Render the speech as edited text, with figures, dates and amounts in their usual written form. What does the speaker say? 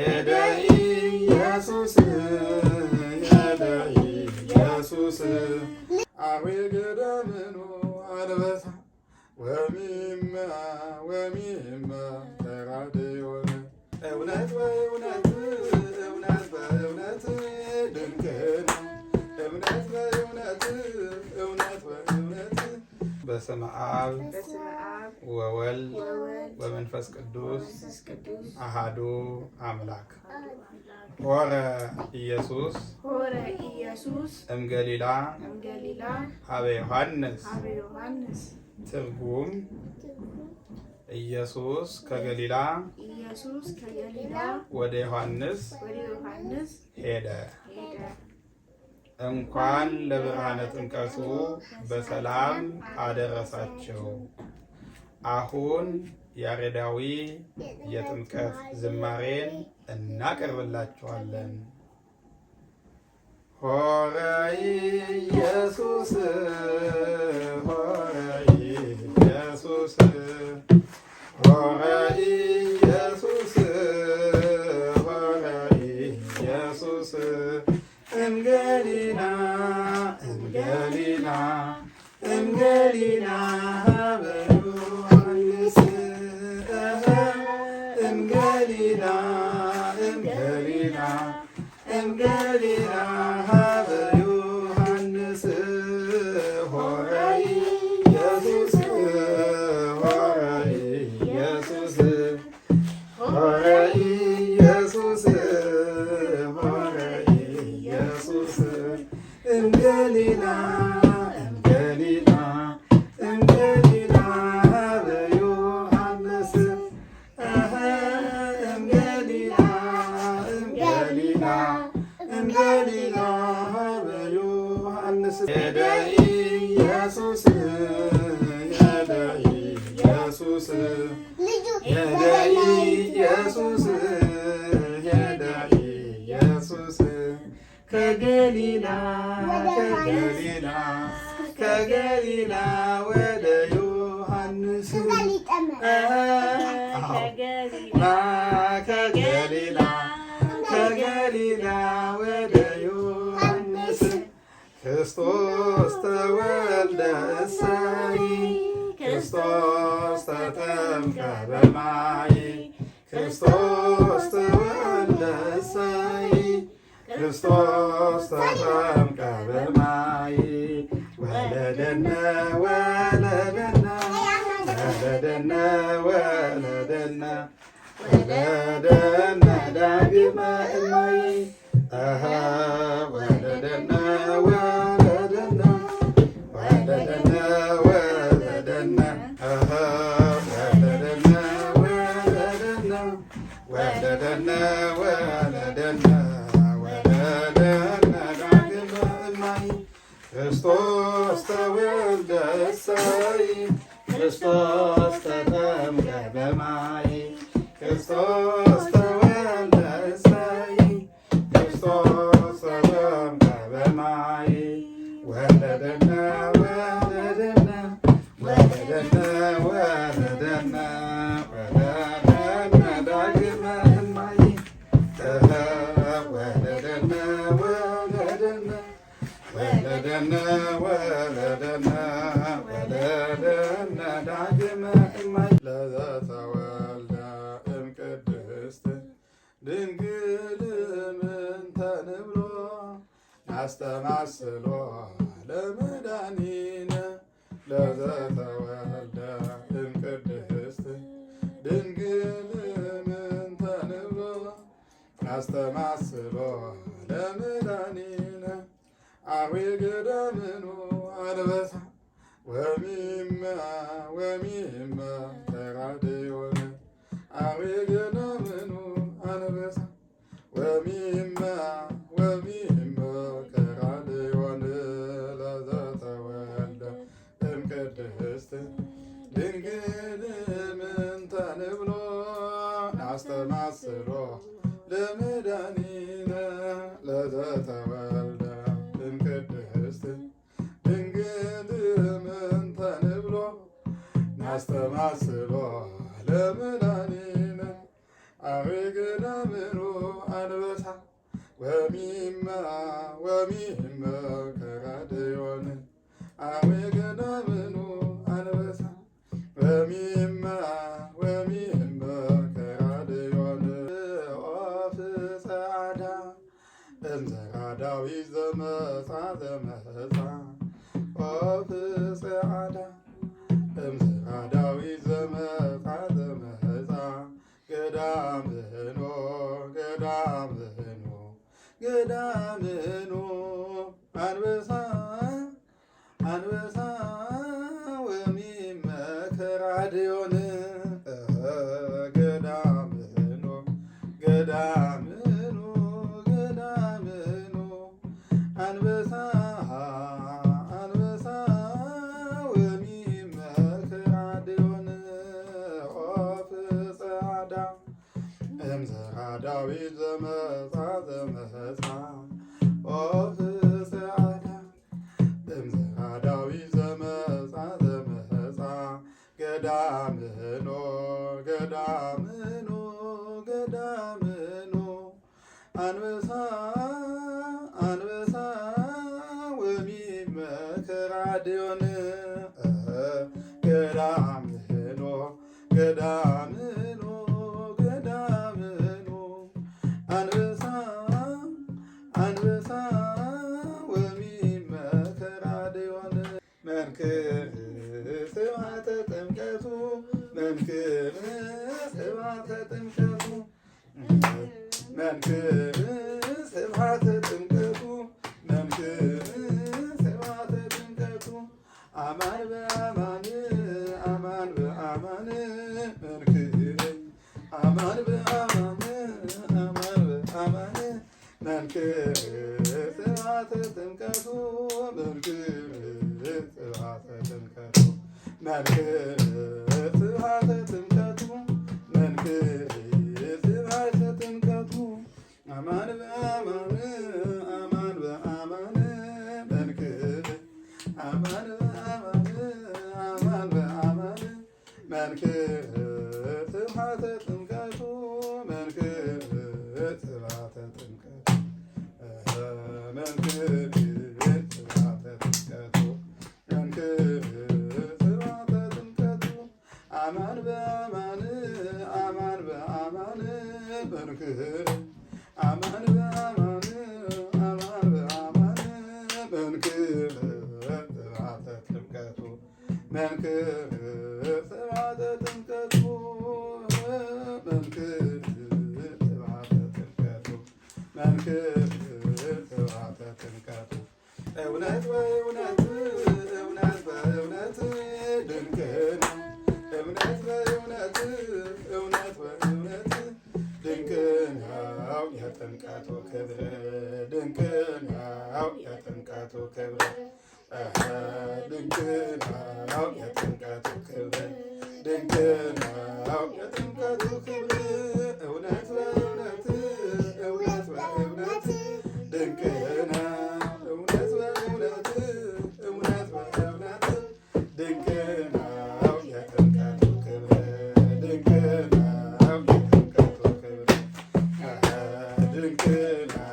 ሄደ ኢየሱስ ሄደ ኢየሱስ አዌ ገዳምኑ አንበሳ ወሚመ ተራድዮነ እውነት በእውነት እውነት በእውነት ድንቅ ነው። እውነት በእውነት እውነት በእውነት በስመ አብ ወወልድ ወመንፈስ ቅዱስ አሃዱ አምላክ። ሆረ ኢየሱስ እምገሊላ ሀበ ዮሐንስ። ትርጉም ኢየሱስ ከገሊላ ወደ ዮሐንስ ሄደ። እንኳን ለብርሃነ ጥምቀቱ በሰላም አደረሳቸው። አሁን ያሬዳዊ የጥምቀት ዝማሬን እናቀርብላችኋለን። ሆረ ኢየሱስ ሆረ ኢየሱስ ሆረ ኢየሱስ ሆረ ኢየሱስ እምገሊላ እምገሊላ እምገሊላ ሀበ ዮሐንስ እምገሊላ እምገሊላ እምገሊላ ሀበ ዮሐንስ ሆረ ኢየሱስ ሆረ ኢየሱስ ሆረ ኢየሱስ ሆረ ኢየሱስ እምገሊላ እምገሊላ እምገሊላ ሀበ ዮሐንስ እምገሊላ እምገሊላ እምገሊላ ሀበ ዮሐንስ ሄደ ኢየሱስ ሄደ ኢየሱስ ሄደ ኢየሱስ ሄደ ኢየሱስ ከገሊላ ከገሊላ ከገሊላ ወደ ዮሐንስ ከገሊላ ከገሊላ ወደ ዮሐንስ ክርስቶስ ተወልደ እሰይ ክርስቶስ ተጠምቀ በማይ ክርስቶስ ተወልደ እሰይ ክርስቶስ ተጠምቀ በማይ ወለደነ ወለደነ ወለደነ ወለደነ ወለደነ ዳግመ እማይ ወለደነ ወለደነ ወለደነ ወለደነ ወለደነ ወለደነ ወለደነ ወለደነ ወለደነ ዳግመ እማይ ክርስቶስ ተወልደ እሰይ ክርስቶስ ተጠምቀ በማይ ክርስቶስ ተወልደ እሰይ ክርስቶስ ተጠምቀ በማይ ወለደነ ወለደነ ወለደነ ወለደነ ወለደነ ዳግመ እማይ ወለደነ ወለደነ ወለደነ ወለደነ ወለደነ ዳግመ እማይ ለዘተወልደ እምቅድስት ድንግል ምንተ ንብሎ ናስተማስሎ ለመድኃኒነ ለዘተወልደ እምቅድስት ድንግል ምንተ ንብሎ ናስተማስሎ ለመድኃኒነ አዌ ገዳምኑ አንበሳ ወሚመ ተራድዮነ አዌ ገዳምኑ አንበሳ ወሚመ ተራድዮነ ለዘተወልደ እምቅድስት ድንግል ምንተ ንብሎ ናስተማስሎ ለመድኃኒነ ለዘተወልደ እምቅድስት ድንግል ምንተ ንብሎ ናስተማስሎ ለመድኃኒነ አዌ ገዳምኑ አንበሳ ወሚመ ከራድዮን አሜ ገዳምኑ አንበሳ ወሚመ ከራድዮን ኦፍ ጸዓዳ እንዘራ ዳዊት ዘመጻ ኦፍ ጸዓዳ እንዘራ ዳዊት ዘመጻ ገዳምህኖ አንበሳ ወሚመ ከራድዮን ገዳምህኖ አንበሳ ወሚመ ከራድዮን ኦፍ ጸዓዳ እምዘራ ዳዊት ዘመጻ ኦፍ ጸዓዳ እምዘራ ዳዊት ዘመጻ ገዳምህኖ አንበሳ ወሚመ ከራድዮን ገዳምህኖ አንበሳ ወሚመ ከራድዮን መንክር ስብሐተ ጥምቀቱ መንክር ስብሐተ ጥምቀቱ አማን በአማን መንክር አማን በአማን መንክር ስብሐተ ጥምቀቱ አማን በአማን መንክር መንክር ስብሐተ ጥምቀቱ ስብሐተ ጥምቀቱ አማን በአማን መንክር አማን በአማን መንክር ስብሐተ ጥምቀቱ ስብሐተ ጥምቀቱ ስብሐተ ጥምቀቱ እውነት በእውነት ድንቅ ነው። እውነት በእውነት ድንቅ ነው የጥምቀቱ ክብር ድንቅ ነው የጥምቀቱ ክብር ድንቅ ነው የጥምቀቱ ክብር ድንቅ ነው የጥምቀቱ ክብር እውነት በእውነት ድንቅ ነው እውነት በእውነት ድንቅ ነው የጥምቀቱ ክብር ድንቅ ነው የጥምቀቱ ክብር ድንቅ ነው